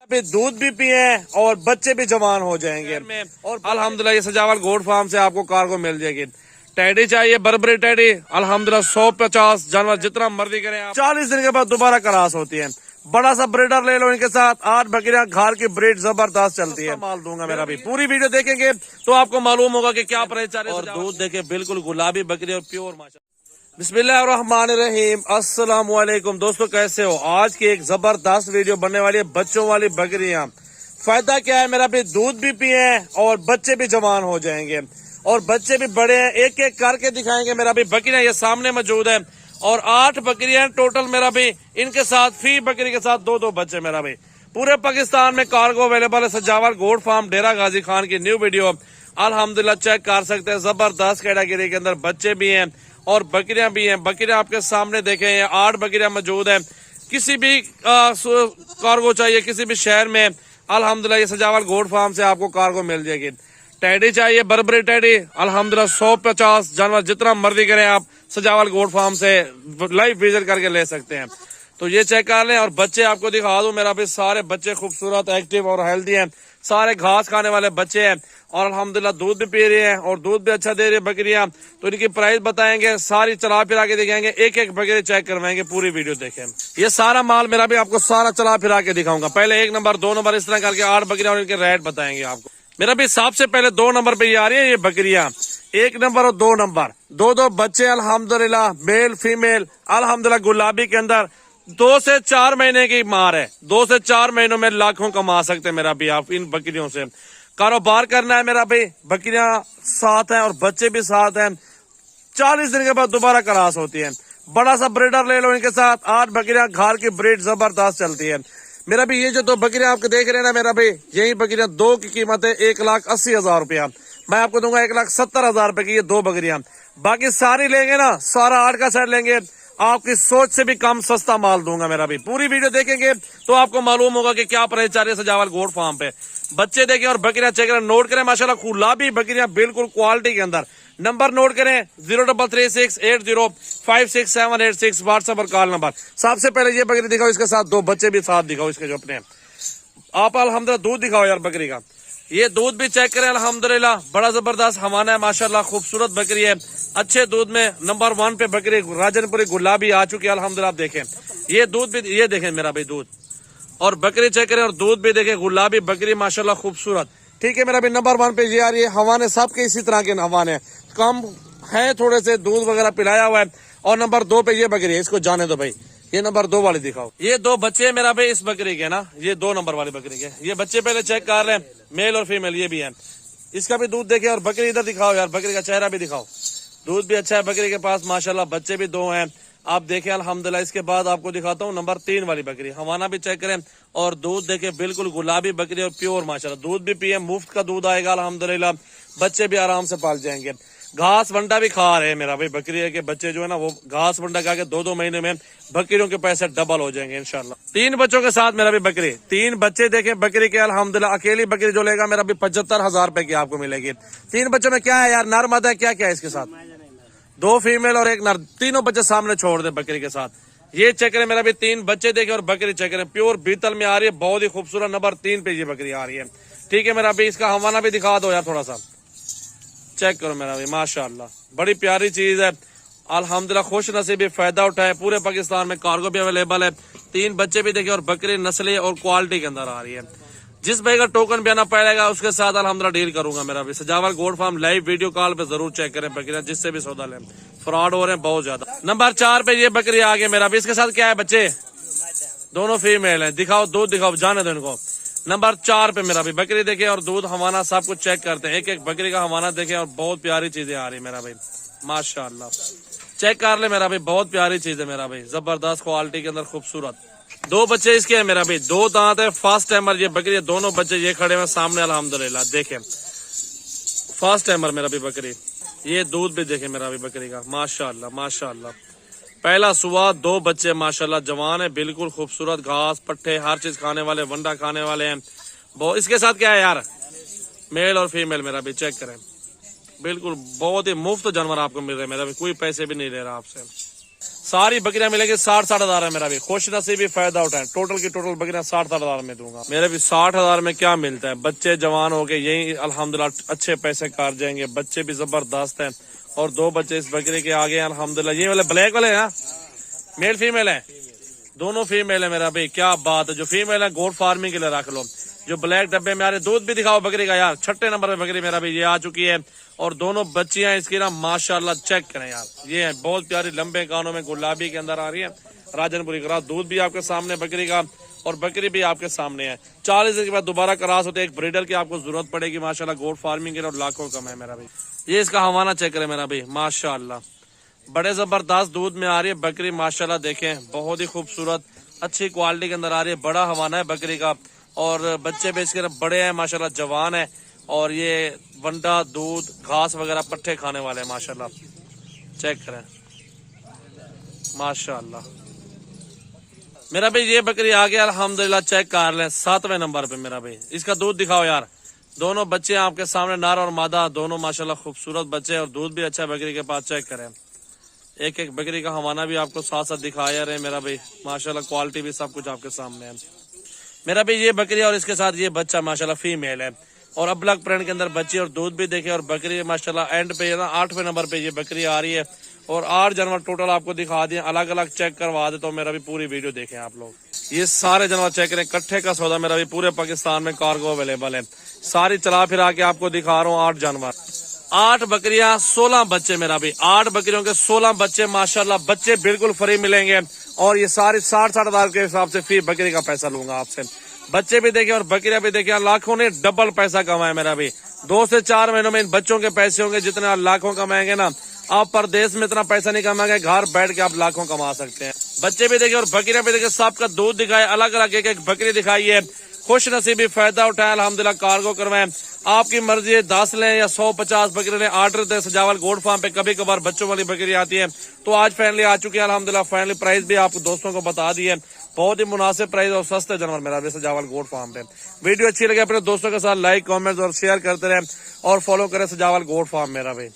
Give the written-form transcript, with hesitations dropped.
पे दूध भी पिए और बच्चे भी जवान हो जाएंगे। और अल्हम्दुलिल्लाह ये सजावल गोट फार्म से आपको कार्गो मिल जाएगी। टैडी चाहिए बर्बरी टैडी, अल्हम्दुलिल्लाह 150 जानवर जितना मर्जी करें आप। 40 दिन के बाद दोबारा क्रॉस होती है। बड़ा सा ब्रीडर ले लो, इनके साथ 8 बकरियां, घर की ब्रीड जबरदस्त चलती है। माल दूंगा मेरा भी, पूरी वीडियो देखेंगे तो आपको मालूम होगा कि क्या प्राइस चल रहा है। और दूध देखे बिल्कुल गुलाबी बकरी और प्योर माशा। बिस्मिल्लाहिर्रहमानिर्रहीम, अस्सलाम वालेकुम दोस्तों, कैसे हो? आज की एक जबरदस्त वीडियो बनने वाली है बच्चों वाली बकरियां। फायदा क्या है मेरा भी, दूध भी पिए और बच्चे भी जवान हो जाएंगे और बच्चे भी बड़े हैं। एक एक करके दिखाएंगे मेरा भी। बकरियां ये सामने मौजूद है और 8 बकरियां टोटल मेरा भी। इनके साथ फी बकरी के साथ 2-2 बच्चे मेरा भी। पूरे पाकिस्तान में कार्गो अवेलेबल है। सजावल गोट फार्म डेरा गाजी खान की न्यू वीडियो अल्हम्दुलिल्लाह चेक कर सकते हैं। जबरदस्त कैटेगरी के अंदर बच्चे भी हैं और बकरियां भी हैं। बकरियां आपके सामने देखें, ये 8 बकरियां मौजूद है। किसी भी कार्गो चाहिए किसी भी शहर में, अल्हम्दुलिल्लाह ये सजावल गोट फार्म से आपको कार्गो मिल जाएगी। टैडी चाहिए बर्बरी टैडी, अल्हम्दुलिल्लाह 150 जानवर जितना मर्जी करें आप सजावल गोट फार्म से लाइव विजिट करके ले सकते हैं। तो ये चेक कर लें। और बच्चे आपको दिखा दूं मेरा भी, सारे बच्चे खूबसूरत, एक्टिव और हेल्दी हैं। सारे घास खाने वाले बच्चे हैं और अल्हम्दुलिल्लाह दूध भी पी रहे हैं और दूध भी अच्छा दे रही है बकरियां। तो इनकी प्राइस बताएंगे, सारी चला फिरा के दिखाएंगे, एक एक बकरी चेक करवाएंगे। पूरी वीडियो देखें। ये सारा माल मेरा भी आपको सारा चला फिरा के दिखाऊंगा। पहले 1 नंबर 2 नंबर इस तरह करके 8 बकरियां और इनके रेट बताएंगे आपको मेरा भी। सबसे पहले 2 नंबर पे ये आ रही है ये बकरियां। 1 नंबर और 2 नंबर 2-2 बच्चे अल्हम्दुलिल्लाह, मेल फीमेल अल्हम्दुलिल्लाह। गुलाबी के अंदर 2 से 4 महीने की मार है। 2 से 4 महीनों में लाखों कमा सकते हैं मेरा भी आप इन बकरियों से। कारोबार करना है मेरा भाई, बकरियां साथ हैं और बच्चे भी साथ हैं। 40 दिन के बाद दोबारा क्रॉस होती है। बड़ा सा ब्रीडर ले लो, इनके साथ 8 बकरियां, घर की ब्रीड जबरदस्त चलती है मेरा भी। ये जो 2 बकरियां आपको देख रहे हैं ना मेरा भाई, यही बकरियां 2 की कीमत है 1,80,000 रुपया। मैं आपको दूंगा 1,70,000 रुपए की ये 2 बकरियां। बाकी सारी लेंगे ना, सारा 8 का सेट लेंगे, आपकी सोच से भी कम सस्ता माल दूंगा मेरा भी। पूरी वीडियो देखेंगे तो आपको मालूम होगा कि क्या प्राइस चल रही है सजावल गोट फार्म पे। बच्चे देखें और बकरियां चेक करें, नोट करें। माशाल्लाह गुलाबी बकरियां बिल्कुल क्वालिटी के अंदर। नंबर नोट करें 0336805678 व्हाट्सएप और कॉल नंबर। सबसे पहले ये बकरी दिखाओ, इसके साथ 2 बच्चे भी साथ दिखाओ इसके जो अपने। आप अल्हम्दुलिल्लाह दूध दिखाओ यार बकरी का। ये दूध भी चेक करें अल्हम्दुलिल्लाह, बड़ा जबरदस्त हवाना है माशाल्लाह, खूबसूरत बकरी है। अच्छे दूध में नंबर 1 पे बकरी राजनपुरी गुलाबी आ चुकी है अल्हम्दुलिल्लाह। आप देखें ये दूध भी, ये देखें मेरा भाई दूध और बकरी चेक करें और दूध भी देखें। गुलाबी बकरी माशाल्लाह खूबसूरत, ठीक है मेरा भी। नंबर 1 पे ये आ रही है। हवाने सबके इसी तरह के हवाने कम है, थोड़े से दूध वगैरह पिलाया हुआ है। और नंबर 2 पे ये बकरी है, इसको जाने दो भाई। ये नंबर 2 वाली दिखाओ। ये 2 बच्चे मेरा भाई इस बकरी के ना, ये 2 नंबर वाली बकरी के। ये बच्चे पहले चेक कर रहे हैं, मेल और फीमेल ये भी है। इसका भी दूध देखे और बकरी इधर दिखाओ यार, बकरी का चेहरा भी दिखाओ। दूध भी अच्छा है बकरी के पास माशाल्लाह, बच्चे भी 2 हैं आप देखें अल्हम्दुलिल्लाह। इसके बाद आपको दिखाता हूँ नंबर 3 वाली बकरी। हवाना भी चेक करें और दूध देखें, बिल्कुल गुलाबी बकरी और प्योर माशाल्लाह। दूध भी पिए, मुफ्त का दूध आएगा अल्हम्दुलिल्लाह। बच्चे भी आराम से पाल जाएंगे। घास वंडा भी खा रहे हैं मेरा भाई। बकरी के बच्चे जो है ना वो घास वंडा खा के 2-2 महीने में बकरियों के पैसे डबल हो जाएंगे इंशाल्लाह। 3 बच्चों के साथ मेरा भी बकरी, 3 बच्चे देखें बकरी के अल्हम्दुलिल्लाह। अकेली बकरी जो लेगा मेरा भी 75,000 रुपए की आपको मिलेगी। 3 बच्चों में क्या है यार, नर मद है, क्या क्या है इसके साथ, 2 फीमेल और 1 नर। तीनों बच्चे सामने छोड़ दे बकरी के साथ। ये चेक करें मेरा भी, 3 बच्चे देखे और बकरी चेक करें, प्योर बीतल में आ रही है, बहुत ही खूबसूरत। नंबर 3 पे ये बकरी आ रही है, ठीक है मेरा भी। इसका हवाना भी दिखा दो यार थोड़ा सा, चेक करो मेरा भी माशाल्लाह, बड़ी प्यारी चीज है अल्हम्दुलिल्लाह। खुश नसीबी फायदा उठाए। पूरे पाकिस्तान में कार्गो भी अवेलेबल है। 3 बच्चे भी देखे और बकरी नस्लें और क्वालिटी के अंदर आ रही है। जिस भाई का टोकन भी आना पड़ेगा उसके साथ अल्हम्दुलिल्लाह डील करूंगा मेरा भी। Sajawal goat farm live video call पे जरूर चेक करें बकरियां, जिससे भी सौदा लें। फ्रॉड हो रहे हैं बहुत ज्यादा। नंबर 4 पे ये बकरी आ गई मेरा भी। इसके साथ क्या है बच्चे, दोनों फीमेल है। दिखाओ दूध दिखाओ, जाने दो इनको। नंबर 4 पे मेरा भी बकरी देखे और दूध हवाना सब कुछ चेक करते हैं। एक एक बकरी का हवाना देखे और बहुत प्यारी चीजें आ रही मेरा भाई माशाल्लाह। चेक कर ले मेरा भाई, बहुत प्यारी चीज है मेरा भाई, जबरदस्त क्वालिटी के अंदर खूबसूरत। 2 बच्चे इसके हैं मेरा भाई, 2 दांत है। फर्स्ट टाइमर ये बकरी, दोनों बच्चे ये खड़े हैं सामने अल्हम्दुलिल्लाह। देखें फर्स्ट टाइमर मेरा भी बकरी। ये दूध भी देखे मेरा भी बकरी का माशाल्लाह माशाल्लाह। पहला सुबह 2 बच्चे माशाल्लाह, जवान है, बिल्कुल खूबसूरत। घास पट्टे हर चीज खाने वाले, वंडा खाने वाले हैं। इसके साथ क्या है यार, मेल और फीमेल मेरा भी चेक करें। बिल्कुल बहुत ही मुफ्त जानवर आपको मिल रहे हैं मेरा भी, कोई पैसे भी नहीं ले रहा आपसे। सारी बकरियां मिलेगी 60-60 हजार है मेरा भी। खुश नसीबी फायदा उठाएं, टोटल की टोटल बकरियां 60-60 हजार में दूंगा। मेरे भी 60 हजार में क्या मिलता है, बच्चे जवान हो गए, यही अल्हम्दुलिल्लाह अच्छे पैसे काट जाएंगे। बच्चे भी जबरदस्त है और 2 बच्चे इस बकरी के आगे अल्हम्दुलिल्लाह। ये वाले ब्लैक वाले है, मेल फीमेल है, दोनों फीमेल है मेरा भाई। क्या बात है, जो फीमेल है गोट फार्मिंग के लिए रख लो। जो ब्लैक डब्बे में आ रहे, दूध भी दिखाओ बकरी का यार। 6ठे नंबर पे बकरी मेरा भाई ये आ चुकी है और दोनों बच्चियां इसकी ना माशाल्लाह चेक करें यार। ये है बहुत प्यारी, लंबे कानों में गुलाबी के अंदर आ रही है, राजनपुरी क्रॉस। दूध भी आपके सामने बकरी का और बकरी भी आपके सामने है। 40 दिन के बाद दोबारा क्रॉस होते एक ब्रीडर की आपको जरूरत पड़ेगी माशाल्लाह गोट फार्मिंग के लिए, और लाखों कम है मेरा भाई। ये इसका हवाना चेक करें मेरा भाई, माशाल्लाह बड़े जबरदस्त दूध में आ रही है बकरी माशाल्लाह। देखें बहुत ही खूबसूरत अच्छी क्वालिटी के अंदर आ रही है। बड़ा हवाना है बकरी का और बच्चे भी इसके बड़े हैं माशाल्लाह, जवान है। और ये वंडा दूध घास वगैरह पट्टे खाने वाले हैं माशाल्लाह। चेक करें माशाल्लाह मेरा भाई। ये बकरी आ गया अल्हम्दुलिल्लाह, चेक कर लें 7वें नंबर पे मेरा भाई। इसका दूध दिखाओ यार। दोनों बच्चे आपके सामने, नर और मादा दोनों माशाल्लाह खूबसूरत बच्चे, और दूध भी अच्छा है बकरी के पास। चेक करें एक एक बकरी का हवाना भी आपको साथ साथ दिखाया रहे मेरा भाई माशाल्लाह। क्वालिटी भी सब कुछ आपके सामने है मेरा भाई। ये बकरी और इसके साथ ये बच्चा माशाल्लाह फीमेल है और अबलग प्रिंट के अंदर बच्ची और दूध भी देखे। और बकरी माशाल्लाह एंड पे ना 8वें नंबर पे ये बकरी आ रही है और 8 जानवर टोटल आपको दिखा दिए, अलग अलग चेक करवा देता हूँ मेरा भी। पूरी वीडियो देखें आप लोग। ये सारे जानवर चेक करें, इकट्ठे का सौदा मेरा भी। पूरे पाकिस्तान में कार्गो अवेलेबल है। सारी चला फिरा के आपको दिखा रहा हूँ 8 जानवर, 8 बकरियां 16 बच्चे मेरा भी। 8 बकरियों के 16 बच्चे माशाल्लाह। बच्चे बिल्कुल फ्री मिलेंगे और ये सारी 60-60 हजार के हिसाब से फी बकरी का पैसा लूंगा आपसे। बच्चे भी देखे और बकरियां भी देखे, लाखों ने डबल पैसा कमाया मेरा भी। 2 से 4 महीनों में इन बच्चों के पैसे होंगे जितने लाखों कमाएंगे ना आप। परदेश में इतना पैसा नहीं कमाएंगे, घर बैठ के आप लाखों कमा सकते हैं। बच्चे भी देखे और बकरियां भी देखे, सबका दूध दिखाए, अलग अलग एक एक बकरी दिखाई है। खुश नसीबी फायदा उठाए अल्हम्दुलिल्लाह, कार्गो करवाएं। आपकी मर्जी है 10 लें या 100-50 बकरी लें। ऑर्डर दे सजावल गोट फार्म पे। कभी कभार बच्चों वाली बकरी आती है तो आज फाइनली आ चुकी है अल्हम्दुलिल्लाह। फाइनली प्राइस भी आपको दोस्तों को बता दी है, बहुत ही मुनासिब प्राइस और सस्ते जानवर मेरा भी सजावल गोट फार्म पे। वीडियो अच्छी लगे अपने दोस्तों के साथ लाइक कमेंट और शेयर करते रहें और फॉलो करें सजावल गोट फार्म मेरा भी।